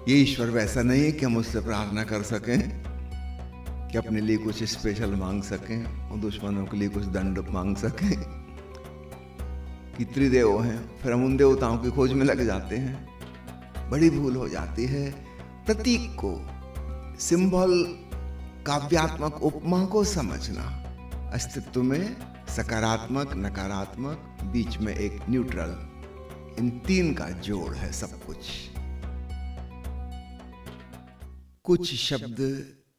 ये ईश्वर वैसा नहीं है कि हम उससे प्रार्थना कर सकें कि अपने लिए कुछ स्पेशल मांग सकें और दुश्मनों के लिए कुछ दंड मांग सकें कि त्रिदेव हैं, फिर हम उन देवताओं की खोज में लग जाते हैं। बड़ी भूल हो जाती है। प्रतीक को, सिंबल, काव्यात्मक उपमा को समझना, अस्तित्व में सकारात्मक, नकारात्मक, बीच में एक न्यूट्रल, इन तीन का जोड़ है सब कुछ। कुछ शब्द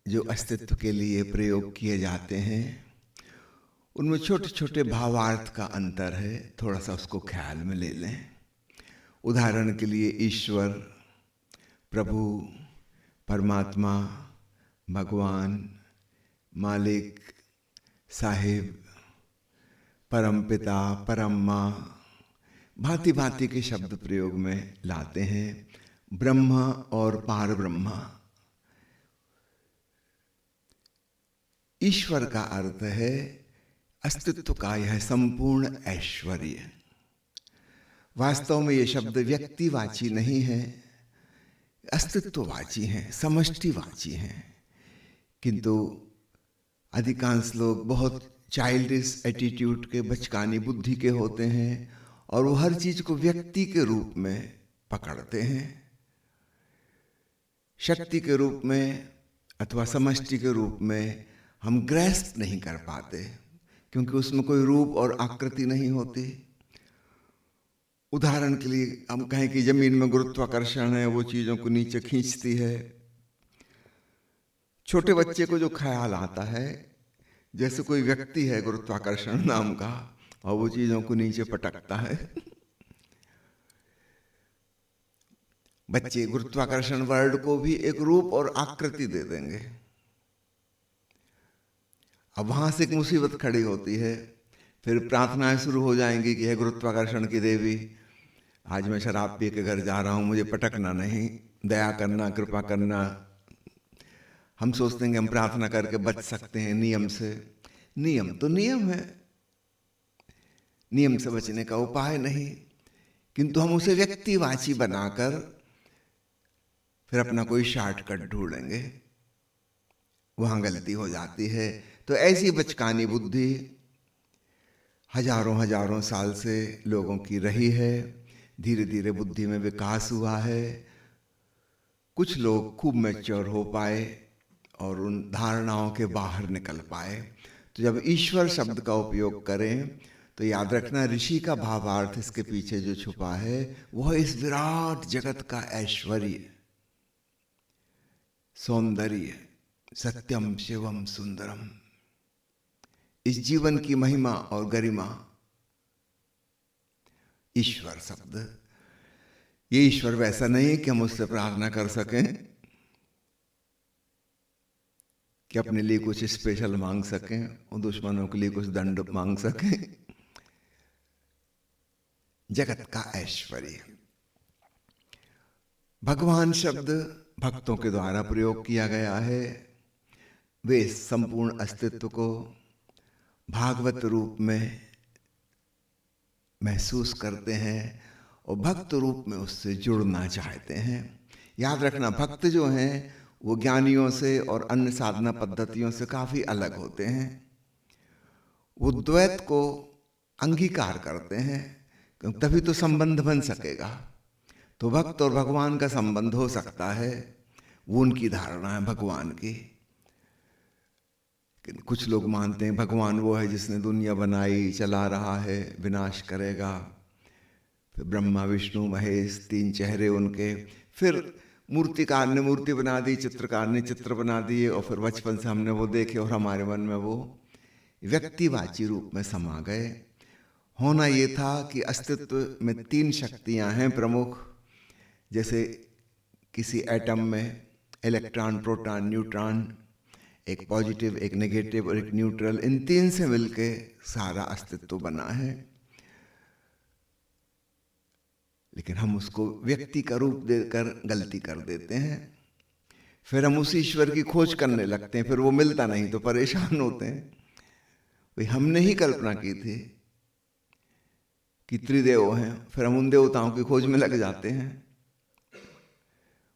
जो अस्तित्व के लिए प्रयोग किए जाते हैं उनमें छोटे छोटे भावार्थ का अंतर है, थोड़ा सा उसको ख्याल में ले लें। उदाहरण के लिए ईश्वर, प्रभु, परमात्मा, भगवान, मालिक, साहिब, परमपिता, परम माँ, भांति भांति के शब्द प्रयोग में लाते हैं। ब्रह्म और पार ब्रह्म। ईश्वर का अर्थ है अस्तित्व का यह संपूर्ण ऐश्वर्य। वास्तव में ये शब्द व्यक्तिवाची नहीं है, अस्तित्ववाची हैं, समष्टिवाची हैं। किंतु अधिकांश लोग बहुत चाइल्डिश एटीट्यूड के, बचकानी बुद्धि के होते हैं और वो हर चीज को व्यक्ति के रूप में पकड़ते हैं, शक्ति के रूप में अथवा समष्टि के रूप में हम ग्रैस्प नहीं कर पाते क्योंकि उसमें कोई रूप और आकृति नहीं होती। उदाहरण के लिए हम कहें कि जमीन में गुरुत्वाकर्षण है, वो चीजों को नीचे खींचती है। छोटे बच्चे को जो ख्याल आता है जैसे कोई व्यक्ति है गुरुत्वाकर्षण नाम का और वो चीजों को नीचे पटकता है। बच्चे गुरुत्वाकर्षण वर्ड को भी एक रूप और आकृति दे देंगे। अब वहां से एक मुसीबत खड़ी होती है, फिर प्रार्थनाएं शुरू हो जाएंगी कि हे गुरुत्वाकर्षण की देवी, आज मैं शराब पी के घर जा रहा हूं, मुझे पटकना नहीं, दया करना, कृपा करना। हम सोचते हैं कि हम प्रार्थना करके बच सकते हैं नियम से। नियम तो नियम है, नियम से बचने का उपाय नहीं, किंतु हम उसे व्यक्तिवाची बनाकर फिर अपना कोई शॉर्टकट ढूंढेंगे, वहां गलती हो जाती है। तो ऐसी बचकानी बुद्धि हजारों हजारों साल से लोगों की रही है। धीरे धीरे बुद्धि में विकास हुआ है। कुछ लोग खूब मैच्योर हो पाए और उन धारणाओं के बाहर निकल पाए। तो जब ईश्वर शब्द का उपयोग करें तो याद रखना, ऋषि का भावार्थ इसके पीछे जो छुपा है वह इस विराट जगत का ऐश्वर्य, सौंदर्य, सत्यम शिवम सुंदरम, इस जीवन की महिमा और गरिमा। ईश्वर शब्द, ये ईश्वर वैसा नहीं है कि हम उससे प्रार्थना कर सकें कि अपने लिए कुछ स्पेशल मांग सकें और दुश्मनों के लिए कुछ दंड मांग सकें। जगत का ऐश्वर्य। भगवान शब्द भक्तों के द्वारा प्रयोग किया गया है। वे संपूर्ण अस्तित्व को भागवत रूप में महसूस करते हैं और भक्त रूप में उससे जुड़ना चाहते हैं। याद रखना, भक्त जो हैं वो ज्ञानियों से और अन्य साधना पद्धतियों से काफी अलग होते हैं। वो द्वैत को अंगीकार करते हैं, क्योंकि तभी तो संबंध बन सकेगा। तो भक्त और भगवान का संबंध हो सकता है, वो उनकी धारणा है भगवान की। कुछ लोग मानते हैं भगवान वो है जिसने दुनिया बनाई, चला रहा है, विनाश करेगा। फिर ब्रह्मा विष्णु महेश, तीन चेहरे उनके। फिर मूर्तिकार ने मूर्ति बना दी, चित्रकार ने चित्र बना दिए और फिर बचपन से हमने वो देखे और हमारे मन में वो व्यक्तिवाची रूप में समा गए। होना ये था कि अस्तित्व में तीन शक्तियां हैं प्रमुख। जैसे किसी एटम में इलेक्ट्रॉन, प्रोटॉन, न्यूट्रॉन, एक पॉजिटिव, एक नेगेटिव और एक न्यूट्रल, इन तीन से मिलके सारा अस्तित्व बना है। लेकिन हम उसको व्यक्ति का रूप देकर गलती कर देते हैं। फिर हम उस ईश्वर की खोज करने लगते हैं, फिर वो मिलता नहीं तो परेशान होते हैं। भाई हमने ही कल्पना की थी कि त्रिदेव हैं, फिर हम उन देवताओं की खोज में लग जाते हैं।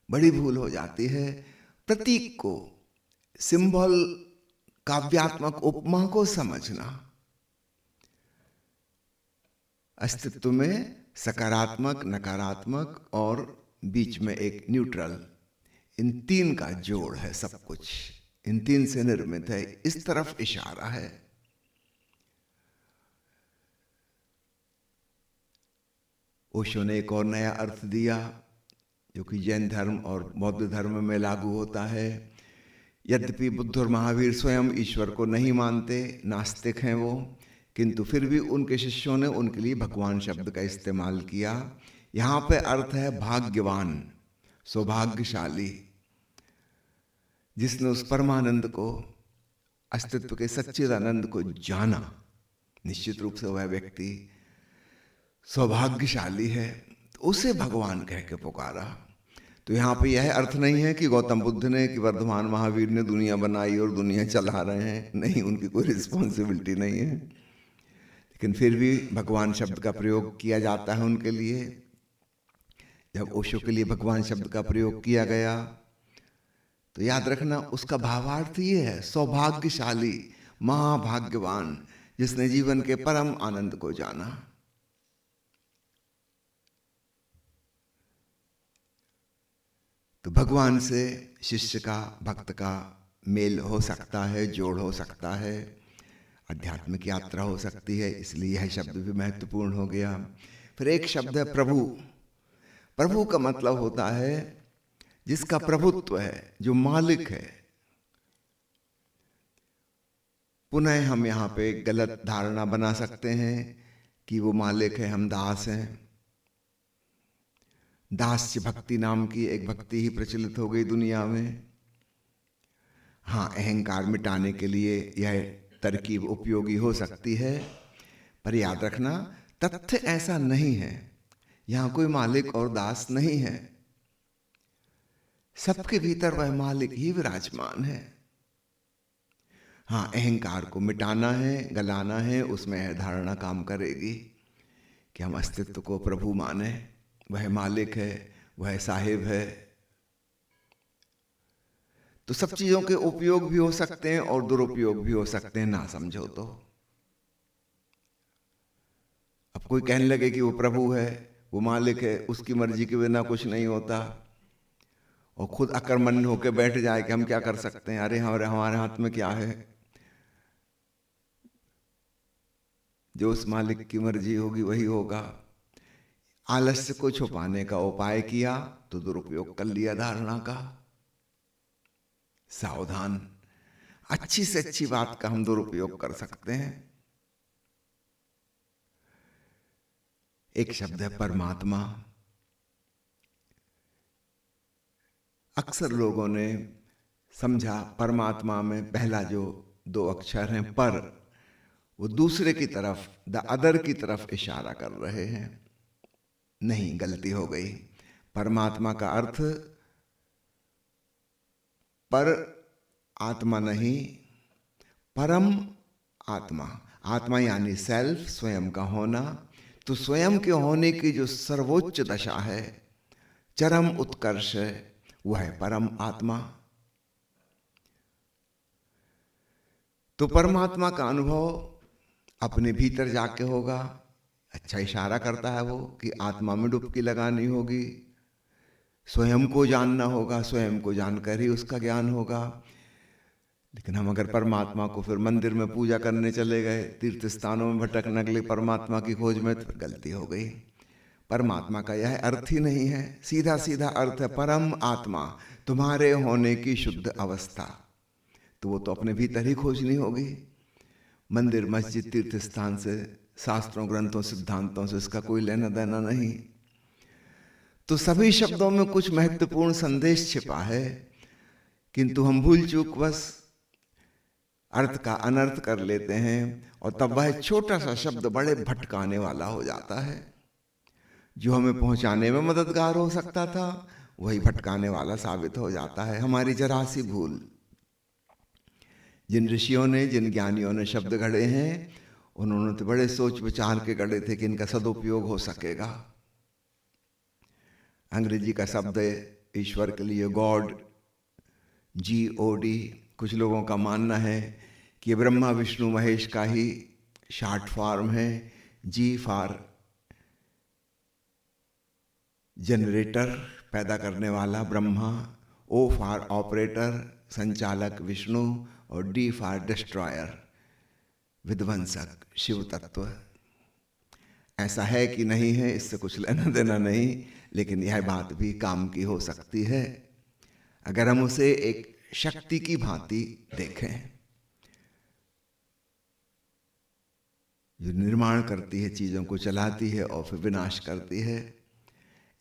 बड़ी भूल हो जाती है। प्रतीक को, सिंबल, काव्यात्मक उपमा को समझना। अस्तित्व में सकारात्मक, नकारात्मक और बीच में एक न्यूट्रल, इन तीन का जोड़ है सब कुछ, इन तीन से निर्मित है, इस तरफ इशारा है। ओशो ने एक और नया अर्थ दिया जो कि जैन धर्म और बौद्ध धर्म में लागू होता है। यद्यपि बुद्ध और महावीर स्वयं ईश्वर को नहीं मानते, नास्तिक हैं वो, किंतु फिर भी उनके शिष्यों ने उनके लिए भगवान शब्द का इस्तेमाल किया। यहाँ पे अर्थ है भाग्यवान, सौभाग्यशाली, जिसने उस परमानंद को, अस्तित्व के सच्चिदानंद को जाना। निश्चित रूप से वह व्यक्ति सौभाग्यशाली है, तो उसे भगवान कह के पुकारा। तो यहाँ पे यह अर्थ नहीं है कि गौतम बुद्ध ने, कि वर्धमान महावीर ने दुनिया बनाई और दुनिया चला रहे हैं, नहीं, उनकी कोई रिस्पॉन्सिबिलिटी नहीं है। लेकिन फिर भी भगवान शब्द का प्रयोग किया जाता है उनके लिए। जब ओशो के लिए भगवान शब्द का प्रयोग किया गया तो याद रखना उसका भावार्थ ये है, सौभाग्यशाली, महाभाग्यवान, जिसने जीवन के परम आनंद को जाना। तो भगवान से शिष्य का, भक्त का मेल हो सकता है, जोड़ हो सकता है, आध्यात्मिक यात्रा हो सकती है, इसलिए यह शब्द भी महत्वपूर्ण हो गया। फिर एक शब्द है प्रभु। प्रभु का मतलब होता है जिसका प्रभुत्व है, जो मालिक है। पुनः हम यहाँ पे गलत धारणा बना सकते हैं कि वो मालिक है, हम दास हैं। दास्य भक्ति नाम की एक भक्ति ही प्रचलित हो गई दुनिया में। हाँ, अहंकार मिटाने के लिए यह तरकीब उपयोगी हो सकती है, पर याद रखना तथ्य ऐसा नहीं है। यहाँ कोई मालिक और दास नहीं है, सबके भीतर वह मालिक ही विराजमान है। हाँ, अहंकार को मिटाना है, गलाना है, उसमें यह धारणा काम करेगी कि हम अस्तित्व को प्रभु माने, वह मालिक है, वह साहिब है। तो सब चीजों के उपयोग भी हो सकते हैं और दुरुपयोग भी हो सकते हैं, ना समझो तो। अब कोई कहने लगे कि वो प्रभु है, वो मालिक है, उसकी मर्जी के बिना कुछ नहीं होता, और खुद अकर्मण्य होकर बैठ जाए कि हम क्या कर सकते हैं, अरे हमारे हाथ में क्या है, जो उस मालिक की मर्जी होगी वही होगा। आलस्य को छुपाने का उपाय किया तो दुरुपयोग कर लिया धारणा का। सावधान, अच्छी से अच्छी बात का हम दुरुपयोग कर सकते हैं। एक शब्द है परमात्मा। अक्सर लोगों ने समझा परमात्मा में पहला जो दो अक्षर हैं पर, वो दूसरे की तरफ, द अदर की तरफ इशारा कर रहे हैं। नहीं, गलती हो गई। परमात्मा का अर्थ पर आत्मा नहीं, परम आत्मा। आत्मा यानी सेल्फ, स्वयं का होना। तो स्वयं के होने की जो सर्वोच्च दशा है, चरम उत्कर्ष है, वह है परम आत्मा। तो परमात्मा का अनुभव अपने भीतर जाके होगा। अच्छा इशारा करता है वो कि आत्मा में डुबकी लगानी होगी, स्वयं को जानना होगा, स्वयं को जानकर ही उसका ज्ञान होगा। लेकिन हम अगर परमात्मा को फिर मंदिर में पूजा करने चले गए, तीर्थ स्थानों में भटकने के लिए परमात्मा की खोज में, तो गलती हो गई। परमात्मा का यह अर्थ ही नहीं है। सीधा सीधा अर्थ है परम आत्मा, तुम्हारे होने की शुद्ध अवस्था। तो वो तो अपने भीतर ही खोजनी होगी। मंदिर, मस्जिद, तीर्थ स्थान से, शास्त्रों, ग्रंथों, सिद्धांतों से इसका कोई लेना देना नहीं। तो सभी शब्दों में कुछ महत्वपूर्ण संदेश छिपा है, किंतु हम भूल चूक बस अर्थ का अनर्थ कर लेते हैं, और तब वह छोटा सा शब्द बड़े भटकाने वाला हो जाता है। जो हमें पहुंचाने में मददगार हो सकता था, वही भटकाने वाला साबित हो जाता है। हमारी जरा सी भूल। जिन ऋषियों ने, जिन ज्ञानियों ने शब्द गढ़े हैं, उन्होंने तो बड़े सोच विचार के गढ़े थे कि इनका सदुपयोग हो सकेगा। अंग्रेजी का शब्द ईश्वर के लिए गॉड, GOD। कुछ लोगों का मानना है कि ये ब्रह्मा विष्णु महेश का ही शॉर्ट फॉर्म है। G फॉर जनरेटर, पैदा करने वाला ब्रह्मा, O फॉर ऑपरेटर, संचालक विष्णु, और D फॉर डिस्ट्रॉयर, विध्वंसक शिव तत्व। ऐसा है कि नहीं है इससे कुछ लेना देना नहीं, लेकिन यह बात भी काम की हो सकती है अगर हम उसे एक शक्ति की भांति देखें जो निर्माण करती है, चीजों को चलाती है और फिर विनाश करती है।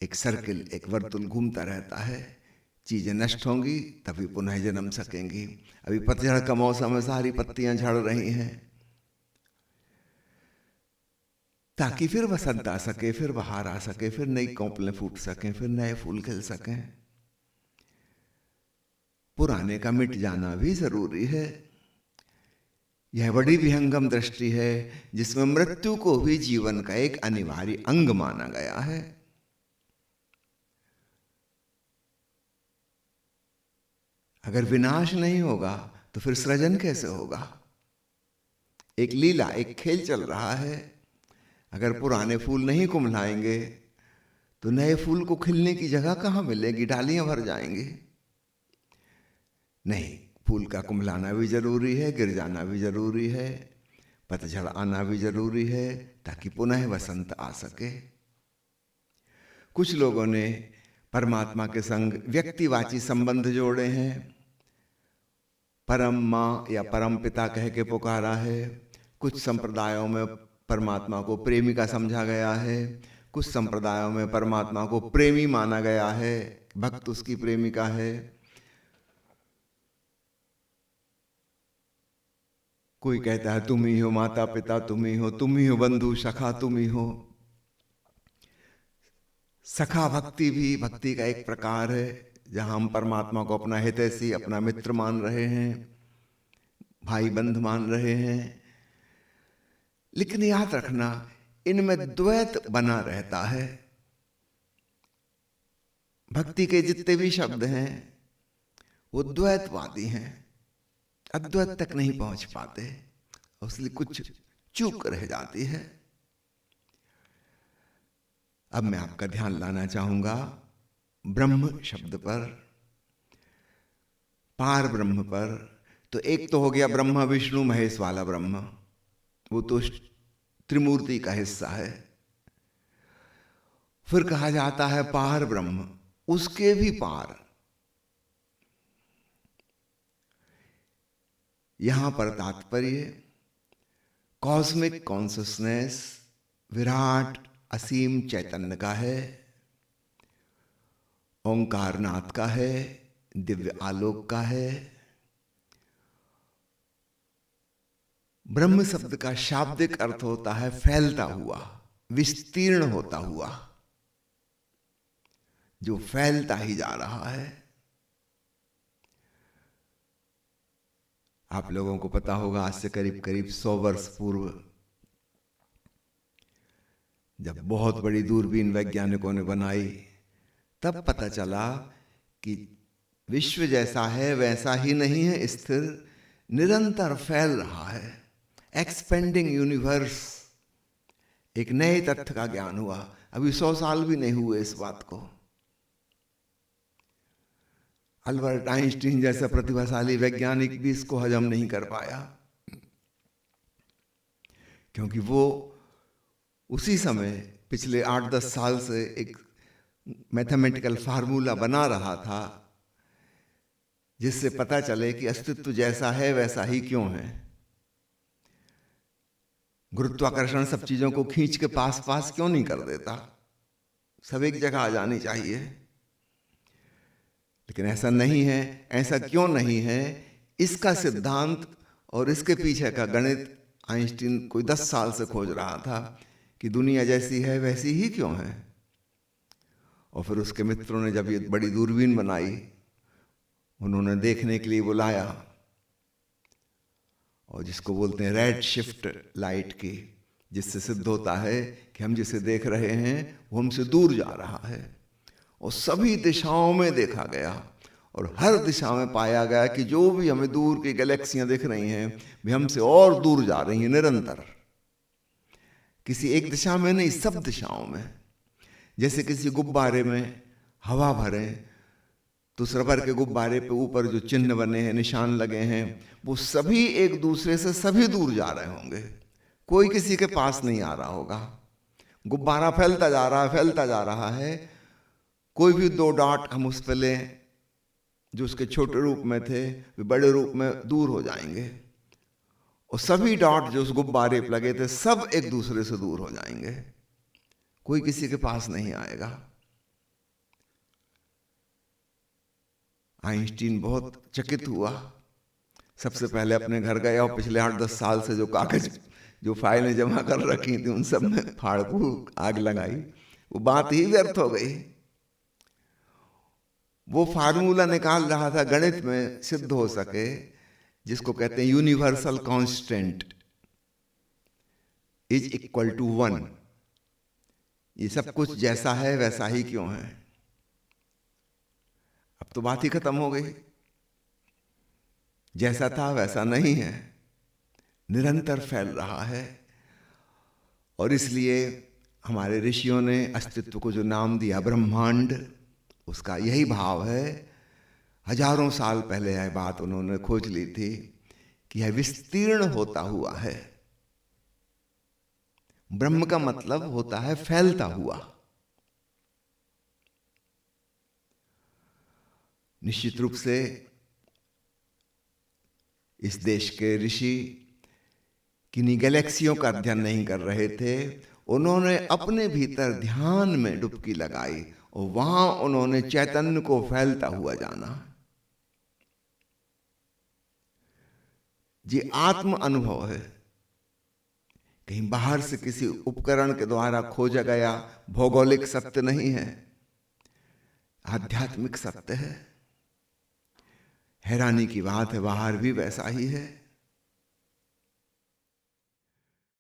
एक सर्किल, एक वर्तुल घूमता रहता है। चीजें नष्ट होंगी तभी पुनः जन्म सकेंगी। अभी पतझड़ का मौसम है, सारी पत्तियां झड़ रही हैं ताकि फिर वसंत आ सके, फिर बहार आ सके, फिर नई कोपलें फूट सकें, फिर नए फूल खिल सकें। पुराने का मिट जाना भी जरूरी है। यह बड़ी विहंगम दृष्टि है जिसमें मृत्यु को भी जीवन का एक अनिवार्य अंग माना गया है। अगर विनाश नहीं होगा तो फिर सृजन कैसे होगा? एक लीला, एक खेल चल रहा है। अगर पुराने फूल नहीं कुम्हलाएंगे तो नए फूल को खिलने की जगह कहां मिलेगी? डालियां भर जाएंगी। नहीं, फूल का कुम्हलाना भी जरूरी है, गिर जाना भी जरूरी है, पतझड़ आना भी जरूरी है ताकि पुनः वसंत आ सके। कुछ लोगों ने परमात्मा के संग व्यक्तिवाची संबंध जोड़े हैं। परम माँ या परम पिता कह के पुकारा है। कुछ संप्रदायों में परमात्मा को प्रेमिका समझा गया है। कुछ संप्रदायों में परमात्मा को प्रेमी माना गया है, भक्त उसकी प्रेमिका है। कोई कहता है तुम ही हो माता पिता, तुम ही हो बंधु सखा, तुम ही हो। सखा भक्ति भी भक्ति का एक प्रकार है, जहां हम परमात्मा को अपना हितैषी, अपना मित्र मान रहे हैं, भाई बंध मान रहे हैं। लेकिन याद रखना, इनमें द्वैत बना रहता है। भक्ति के जितने भी शब्द हैं वो द्वैतवादी हैं, अद्वैत तक नहीं पहुंच पाते, इसलिए कुछ चूक रह जाती है। अब मैं आपका ध्यान लाना चाहूंगा ब्रह्म शब्द पर, पार ब्रह्म पर। तो एक तो हो गया ब्रह्मा विष्णु महेश वाला ब्रह्म, वो तो त्रिमूर्ति का हिस्सा है। फिर कहा जाता है पार ब्रह्म, उसके भी पार। यहां पर तात्पर्य कॉस्मिक कॉन्शसनेस, विराट असीम चैतन्य का है, ओंकारनाथ का है, दिव्य आलोक का है। ब्रह्म शब्द का शाब्दिक अर्थ होता है फैलता हुआ, विस्तीर्ण होता हुआ, जो फैलता ही जा रहा है। आप लोगों को पता होगा, आज से करीब करीब 100 वर्ष पूर्व जब बहुत बड़ी दूरबीन वैज्ञानिकों ने बनाई, तब पता चला कि विश्व जैसा है वैसा ही नहीं है, स्थिर, निरंतर फैल रहा है। एक्सपेंडिंग यूनिवर्स, एक नए तथ्य का ज्ञान हुआ। अभी 100 साल भी नहीं हुए इस बात को। अल्बर्ट आइंस्टीन जैसा प्रतिभाशाली वैज्ञानिक भी इसको हजम नहीं कर पाया, क्योंकि वो उसी समय पिछले 8-10 साल से एक मैथमेटिकल फार्मूला बना रहा था जिससे पता चले कि अस्तित्व जैसा है वैसा ही क्यों है। गुरुत्वाकर्षण सब चीजों को खींच के पास पास क्यों नहीं कर देता? सब एक जगह आ जानी चाहिए, लेकिन ऐसा नहीं है। ऐसा क्यों नहीं है, इसका सिद्धांत और इसके पीछे का गणित आइंस्टीन कोई 10 साल से खोज रहा था कि दुनिया जैसी है वैसी ही क्यों है। और फिर उसके मित्रों ने जब ये बड़ी दूरबीन बनाई, उन्होंने देखने के लिए बुलाया, और जिसको बोलते हैं रेड शिफ्ट लाइट की, जिससे सिद्ध होता है कि हम जिसे देख रहे हैं वो हमसे दूर जा रहा है। और सभी दिशाओं में देखा गया और हर दिशा में पाया गया कि जो भी हमें दूर की गैलेक्सियां दिख रही हैं वे हमसे और दूर जा रही हैं निरंतर, किसी एक दिशा में नहीं, सब दिशाओं में। जैसे किसी गुब्बारे में हवा भरें तो उस रबर के गुब्बारे पे ऊपर जो चिन्ह बने हैं, निशान लगे हैं, वो सभी एक दूसरे से सभी दूर जा रहे होंगे, कोई किसी के पास नहीं आ रहा होगा। गुब्बारा फैलता जा रहा है, फैलता जा रहा है, कोई भी दो डॉट हम उस पर लें जो उसके छोटे रूप में थे वे बड़े रूप में दूर हो जाएंगे, और सभी डॉट जो उस गुब्बारे पर लगे थे सब एक दूसरे से दूर हो जाएंगे, कोई किसी के पास नहीं आएगा। आइंस्टीन बहुत चकित हुआ, सबसे पहले अपने घर गया और पिछले 8-10 साल से जो कागज जो फाइलें जमा कर रखी थी उन सब में फाड़ फूक आग लगाई, वो बात ही व्यर्थ हो गई। वो फार्मूला निकाल रहा था गणित में सिद्ध हो सके, जिसको कहते हैं universal constant is equal to 1। ये सब कुछ जैसा है वैसा ही क्यों है? अब तो बात ही खत्म हो गई, जैसा था वैसा नहीं है, निरंतर फैल रहा है। और इसलिए हमारे ऋषियों ने अस्तित्व को जो नाम दिया ब्रह्मांड, उसका यही भाव है। हजारों साल पहले यह बात उन्होंने खोज ली थी कि यह विस्तीर्ण होता हुआ है। ब्रह्म का मतलब होता है फैलता हुआ। निश्चित रूप से इस देश के ऋषि किन्हीं गैलेक्सियों का अध्ययन नहीं कर रहे थे, उन्होंने अपने भीतर ध्यान में डुबकी लगाई और वहां उन्होंने चैतन्य को फैलता हुआ जाना। ये आत्म अनुभव है, कहीं बाहर से किसी उपकरण के द्वारा खोजा गया भौगोलिक सत्य नहीं है, आध्यात्मिक सत्य है। हैरानी की बात है, बाहर भी वैसा ही है।